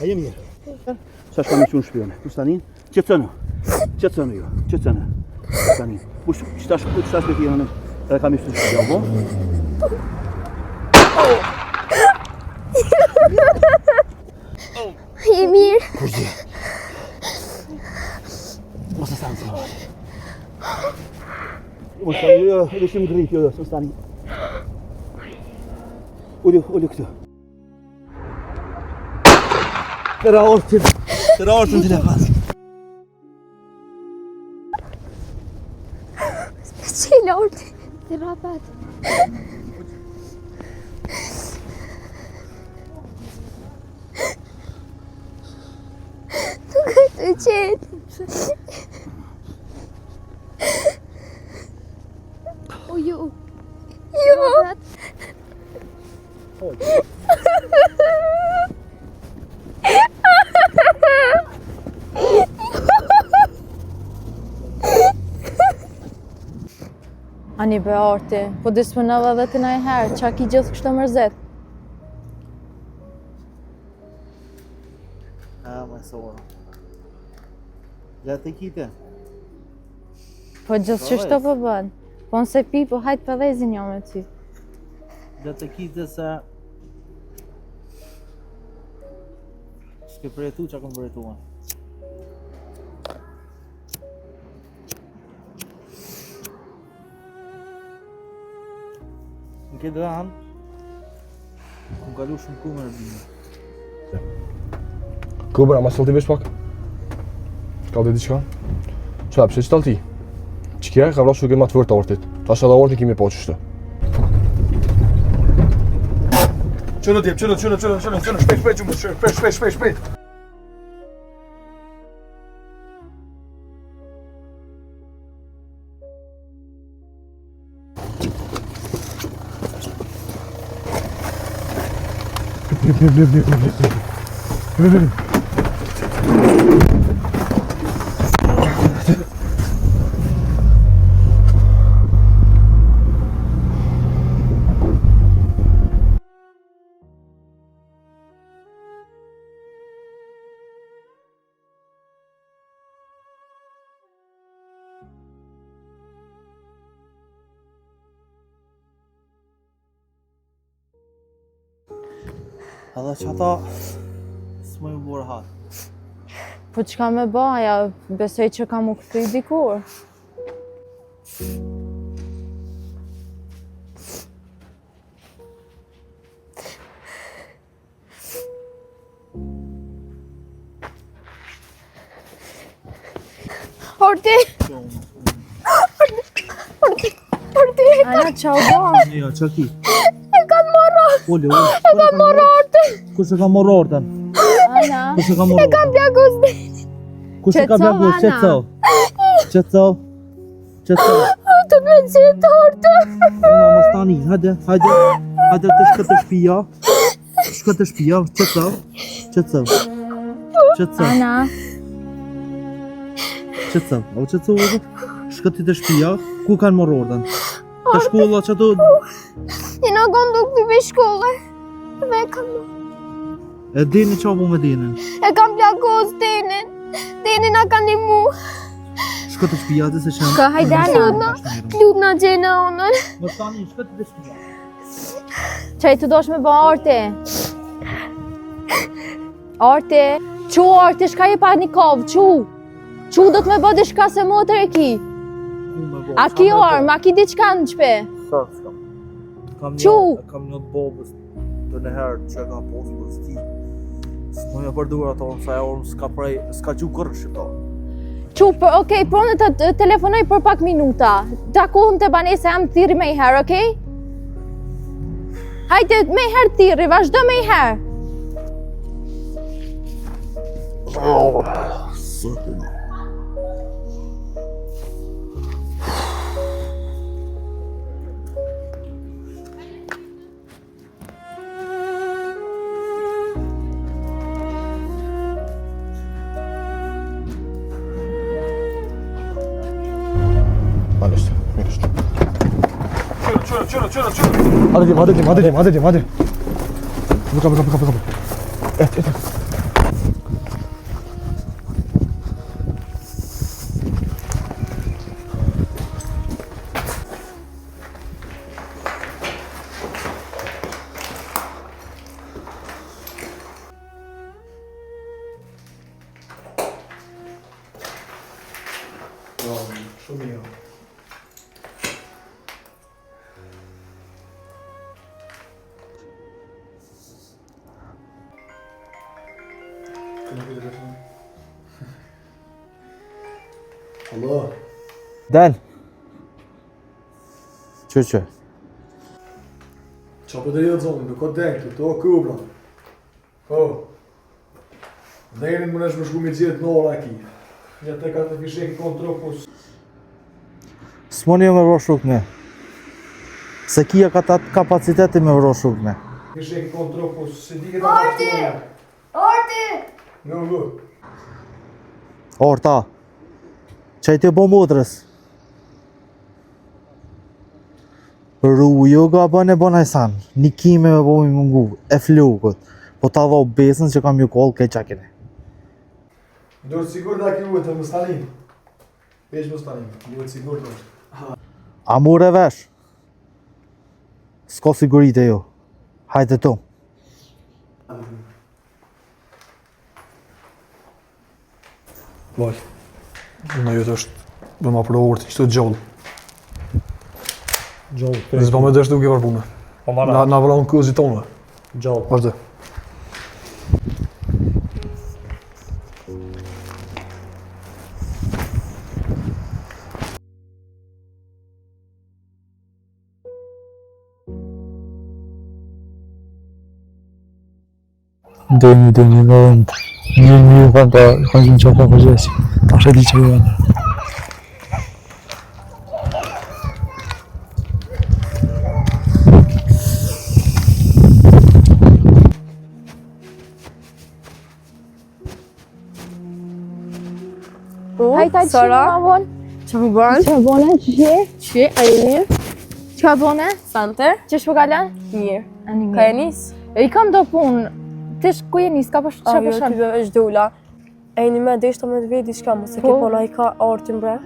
A jemi mirë. Sa shka me që në shpione. Kustanin, qëtësënë ju, qëtësënë. Kustanin. Qëtash me kjene edhe kam ishtë të shpia, bo? Je mirë. Kur gjë? Mos e stanë të hajë. Mos e stanë, jo, edhe shimë grit, jo, së stani. Ullu këtë. Tëra orë të telefon. Qela orë të rapat. Nuk e të qetë. O ju. Jo. Ani be arti, po disponove edhe të na e herë, qa ki gjithë kështë të mërzet? Ma sora. Gjatë e kite? Po gjithë që shto po bën, po nëse pi, po hajtë për dhezin jo me ty. Gjatë e kite se... Shke përjetu që akëm përjetuan. Në këtë ranë, kom kalu shumë kume në bime. Kubra, ma sëllë ti vesh pak? Ka dhe diqka? Qa, pëse që talë ti? Që kje, ka vrasë shuke ma të vërë të ortit. Ta shë edhe ortin kimi po qështë. Qënë tjep, qënë, shpejt. Edhe që ata s'më ju borë hatë. Po që ka me baja, besoj që ka mu këthy dikur. Orti! Ana, qa u ba? Jo, që ki? E kam morë! Ullë. E kam morë orti! Kushe ka morë orten? Ana, Kushe ka morë E kam plagos dhe! Kushe ka Qetso, plagu? Ana. Qetso. Të me qetë orti! Una mos tani, hajde të shkët të shpia. Shkët të shpia, qetso. Ana, Qetso, o qetso edhe? Shkët të shpia, ku kanë morë orten? Të shkolla që ato... Një në gondu këti me shkolle. Dhe e kam morë. E dini qa bu me dinin? E kam plagos Denin. Denin a ka një mu. Shkët të shpia dhe se që... Shko, hajde, Ana. Lut në gjena onën. Mos tani, shkët të shpia. qaj të dosh me ba arti? Arti? Qu arti, shka je pa një kovë, qu do të me ba dishka se motër e ki. A ki orë, ma ki diqka në qpe? Sa, s'kam. Kam një të bobës të nëherë që ka posë për sti. S'më një përdur ato në sa e orë s'ka gju kërë shqipta. Okej, pronë të telefonoj për pak minuta. Takohëm të banese jam të thiri me i herë, okej? Hajde, me i herë thiri, vazhdo me i herë. Hadi. Kapı. Et. Allah. Del. Që? Qa për të jetë zonë, nuk o dengt, të o kubra. Po. Dherin më nesh më shku mi gjithë në ora ki. Ja te ka të fishek i kontropus. S'moni jo me vro shukne. Se kia ka ta kapaciteti me vro shukne. Fishek i kontropus, se di këta Orti! Orti! Ngu. Orta. Qaj të bo modrës. Rrujo ga bën e bën hajsan. Një kime me bo mi mungu. E flukët. Po ta dho besën që kam ju kollë ke qakine. Duhet sigur da ki ujtë, më stanin. Veç më stanin, duhet sigur da është. A mure vesh? S'ko sigurit e jo. Hajde tu. Vaj, në jetë është dhe ma përdo orti, qëto gjallë. Gjallë. Dhe zba me deshtë duke varpune. Po mara. Na vëra në këzit tonë. Gjallë. Vazhde. Demi vënd një kanë ta kanë që qofa përgjesi. Ta shë di që vënd. Hajta që Sara? ma vonë? Që më bërën? Që bone? Që? Që, a e mirë? Që bone? Sante? Që shpo kalen? Mirë. Ani Ka e nis? I kam do punë. Tish ku je nis? Ka për që Jo, për ty shën? dhe është dula. E një me deshta me të vedi shka, mëse ke Po. pona i ka artin bre.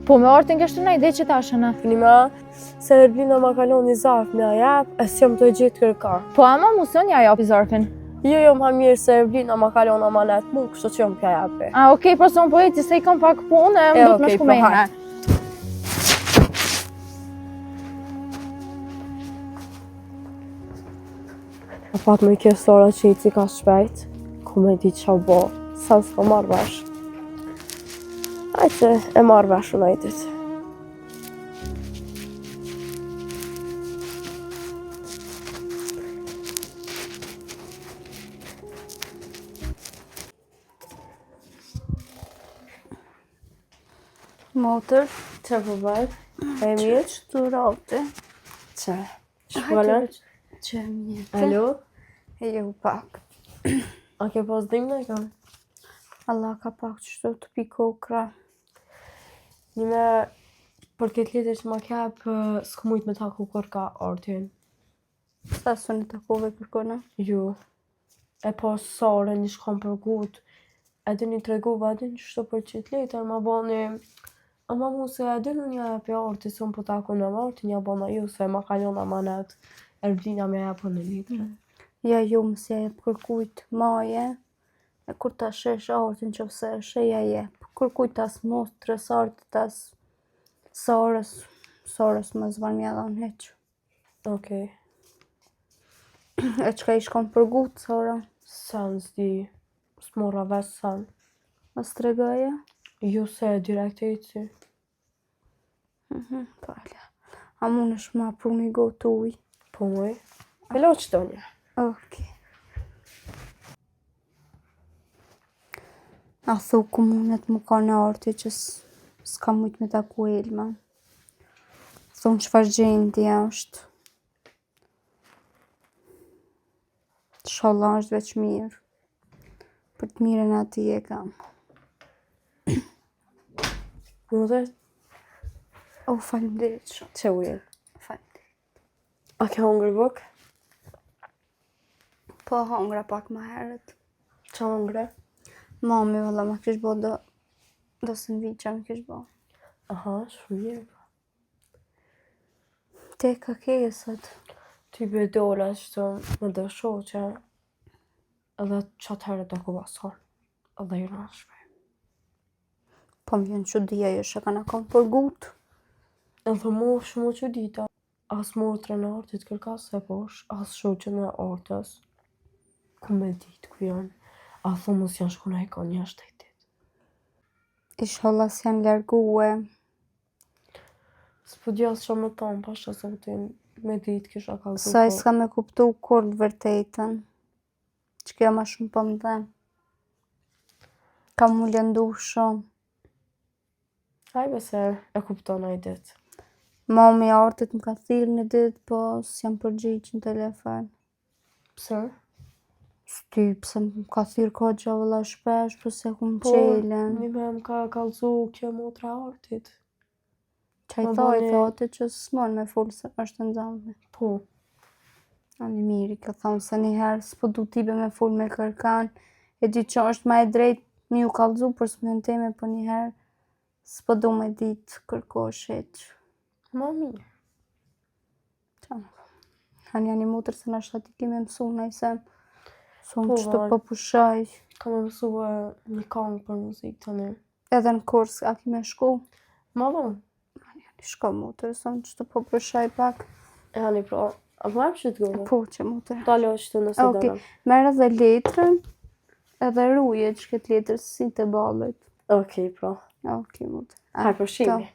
Po me ortin kështë në ide që ta shënë. Një me, se Erblina ma kalon një zarf me a jep, e si jam të gjithë kërkar. Po ama muson ja japi zarfin. Jo, ma mirë se Erblina ma kalon amanet mu, kështu që jam pja jepi. A, okej, po se unë po eti se i kam pak punë, e më do të më okej, shku me po, herë. hajt. A pat me kjo sora që i ka shpejt, ku me di qa bo, sa s'ko marrë vesh. Ajte, e marrë vesh unë ajtit. Motër, Që po bëjt? E mirë? që të rote, Që? Që po galen? që mjetë, Alo? e ju pak. A ke pas dim në kam? Allah ka pak që shtu të piko ukra. Një me, për këtë letër që ma kep, s'ku mujt me taku kërka artin. Sa së në takove kërkona? Ju. E pas sare një shkam për gut. E di një tregova, e di një shto për qëtë letër, ma bani... Ama mu se e di në një e për arti, se unë për taku në arti, një bana ju, se ma kalon amanet. Erblina me e për në letër. Ja ju mësja e kërkujt maje, e kur ta shesh artin që fse sheja jep. Kërkujt tas mostrës artit, tas sarës më zvan mja dhe në heq. Okej. E qka i shkon për gut, Sara? San s'di, s'mora ves san. Mas të regaja? Ju se direkt e i ci. Pala. A mun është ma pru një gotë uj? Po muj. Pelo që do një. Okej. A thu komunet më ka në arti që s'ka mujt me taku Elma. Thonë qëfar gjendja është. Inshallah është veç mirë. Për të mirën ati e kam. Mudër, O, faleminderit shumë. që ujen? Faleminderit. A ke hongër buk? Po hongra pak më herët. Qa hongre? Mami valla ma kish bo do sandviç që më kish bo. Aha, shumë mirë. Te ka kesët. Ty be dola që të më dë shoqe. Edhe qatë herë do ku bason. Edhe ju në shpej. Po më vjen që dhja jo që kana kom për gut. Edhe mu shumë që dita. As motrën e artit kërka se posh, as shoqën e artës. Ku me ditë ku janë. A thomës janë shku në hekon një shtetit. Inshallah s'janë largue. S'po dja s'qa më tonë, pasha se vëtin me ditë kisha kalzu. Sa i s'ka me kuptu kur të vërtetën. Që kjo ma shumë për më dhe. Kam mu lëndu shumë. Hajbe se e kupton ai ditë. Mami artit më ka thirrë një ditë, po s'jam përgjigj në telefon. Pse? S'ty, pse më ka thirrë ka gjavëlla shpesh, po se ku më Po, qelen. një me më ka kalzu kjo motra artit. Qaj po thoj, bani- thote që s'mon me full se është në nxamve. Po, Ani miri, ka thonë se njëherë s'po du tibe me full me kërkan. E di që është ma e drejt mi u kalzu për s'mën teme, po njëherë s'po du me ditë kërkosh heq. ma mirë. Hani janë i mutër se në shati ki me mësu, nëjse Po, që të vaj. po pushaj. Ka me mësue një këngë për muzikë tani. Edhe në kurs, a ki me shku? Ma vonë. Shko mutër, son që të po pushaj pak. E hani pra, a po që të gove? Po që mutër. Talo që të nëse Okej. dërëm. Merë edhe letrën, edhe ruje që këtë letrë si të ballet. Okej, pra. Okej, mutër. Haj përshimi.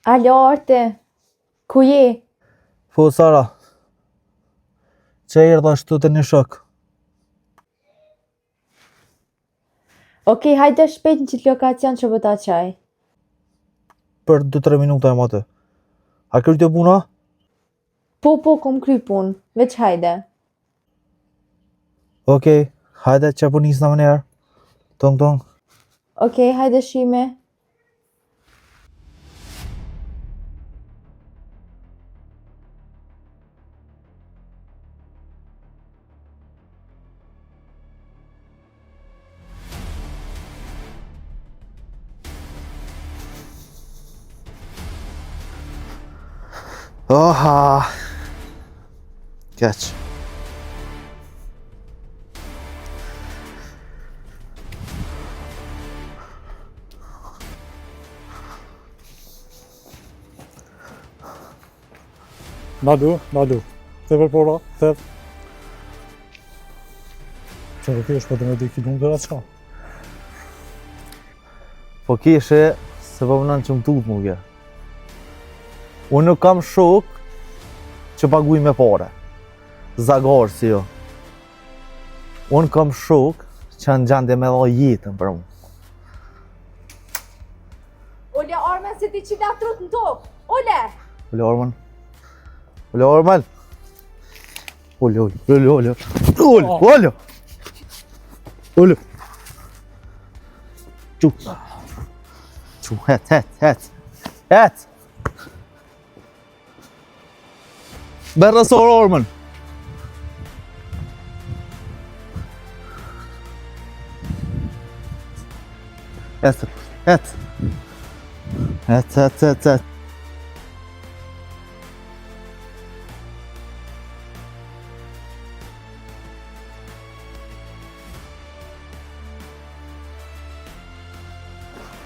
Alo, Arte. Ku je? Po, Sara. Që erdha ashtu të një shok. Okej, hajde shpejt në qitë lokacion që bëta qaj. Për 2-3 minuta e mate. A kërë të puna? Po, kom kry pun. Veç hajde. Okej, hajde që po nisë në mënyrë. Tong. Okej, hajde shime. Oha. Keq. Nalu. Të përpora, të. Që rëki është për të me di ki lumë dhe atë qka. Po kishe se po mënan që më tut mu kje. Unë nuk kam shok që paguj me pare. Zagar si jo. Unë kam shok që në gjendje me dha jetën për mu. Ole, Armen, se ti qila trut në tokë. Ole! Ole Orman. Ole Orman. Ole. Çu, het. Berra sor Orman. Het.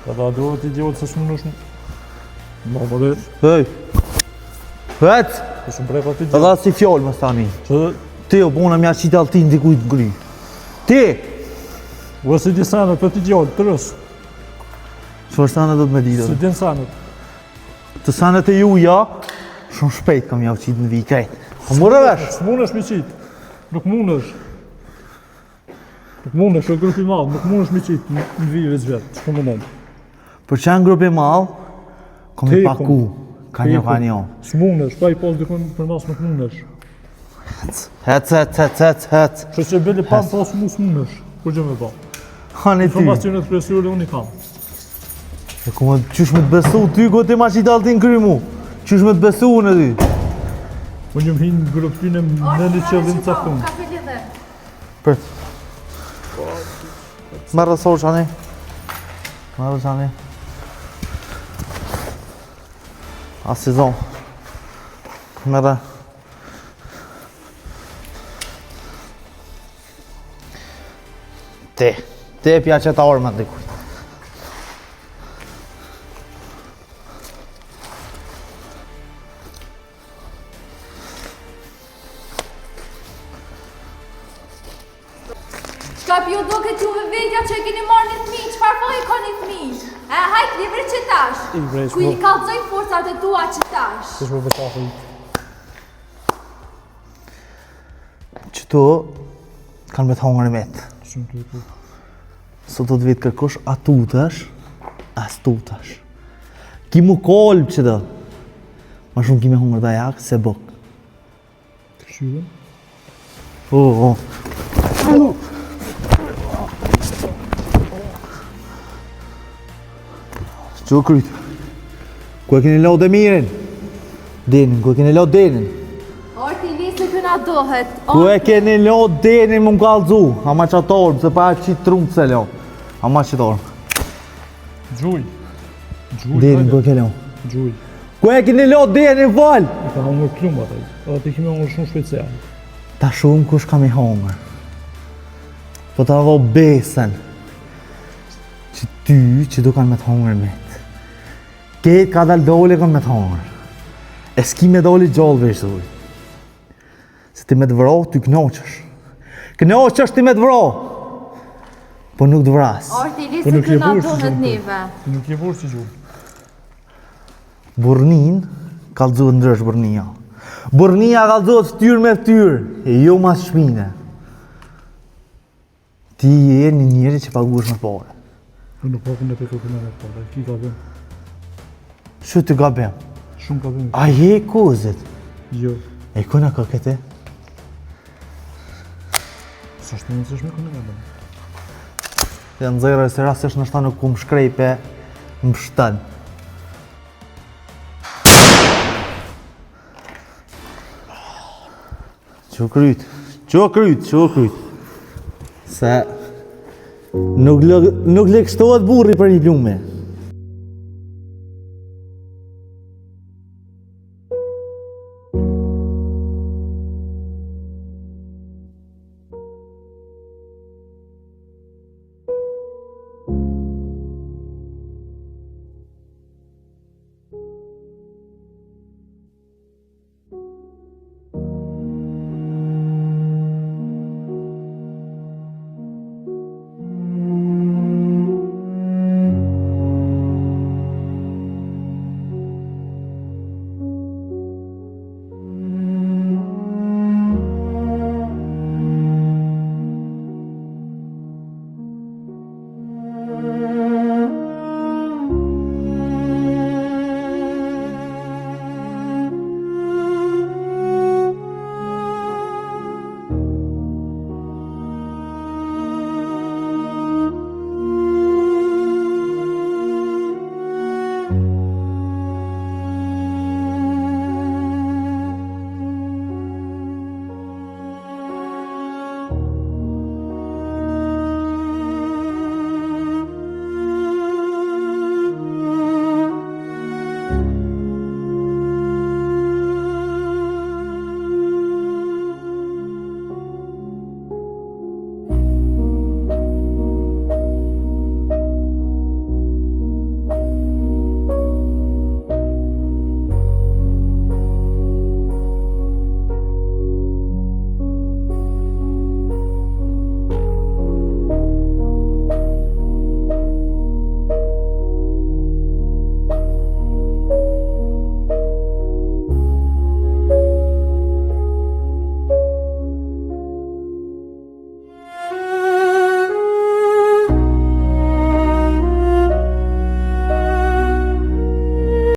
Kada duhet idiot se shumë nëshmë. Ma më dhe, Hej. Het. e shumë brepa ti Ta idiot. dha si fjallë më stani. Që Ti o bona mja qitë altin dikujt në gry. Ti! u si di sanët për ti idiot, të rës. Çfarë sanë do të me Si ditë? din sanët. Të sanët e ju ja, shumë shpejt kam ja u qitë në vi krejt. Po mërë vesh! S'munësh mi qitë. Nuk munësh. Nuk munësh, o grupi madhë, nuk munësh mi qitë në vive zvetë. Shko më nëmë. Për që janë grupi malë, kom i Te paku. kom. Ka një. S'munësh, pa i pas dikon për nas nuk munësh. Het. Që që beli pa më pas mu s'munësh. Kur gjë me pa. Hani ty. Informacionet kryesore unë i kam. E ku më qysh me të besu ty, ko ti ma qitë altin kry mu. Qysh me të besu unë ty. Unë jëmë hinë në grupë ty në një qëllim caktun. Për. Merë sor qani. Asizon. Merë. Te pja që ta orë më dikuj. Qka pjo do këtë juve vetja që e keni marrë një fmi, qfar po i ka një fmi? Hajt, livre që tash. Ku i kalzoj forcat e tua që tash. Të shme vëtafë i. Qëto kanë me të hongër e metë. Shumë të ku. Sot do të vetë kërkosh atutash, as tutash. Ki mu kolb që do. Ma shumë ki me hongër da jakë se bok. Këshyve. Që kryt? Ku e keni lau dhe mirin? Denin, ku e keni lau denin? Arti nisë këna dohet. Ku e keni lau denin më m'kallëzu? Ama që atorëm, se pa qitë trumë se lau. Ama që atorëm. Gjuj. Denin, ku e keni lau? Gjuj. Ku e keni lau denin, val? I ka hongër klumë ataj. Edhe ti kime hongër shumë shpejtësia. Ta shumë kush kam i hongër. Po ta dho besen. Që ty që du kanë me të hongër metë. Ketë ka dalë dole kanë me të hongër. E s'ki me dole gjallë vesh dhuj. Se ti me të vro, ty knoqësh. Knoqësh ti me të vro. Po nuk të vras. Arti nisë këna dohet neve. Nuk je burë si gjuj. Burnin, kalëzohet ndrësh burnia. Burnia kalëzohet ftyrë me ftyrë, e jo mas shpine. Ti je një njeri që paguash me pare. Unë nuk pakën e pe kërkën e pare. Ki ka bëm. Shu të gabem? Shumë ka bëm. A je kozit? Jo. E kuna ka këte? Sa shtë në nësëshme kënë e bëm. Janë zërë se rasësh në shta nuk ku më shkrejpe, më shtën. Qo kryt? Se nuk lëkshtohet burri për një plume.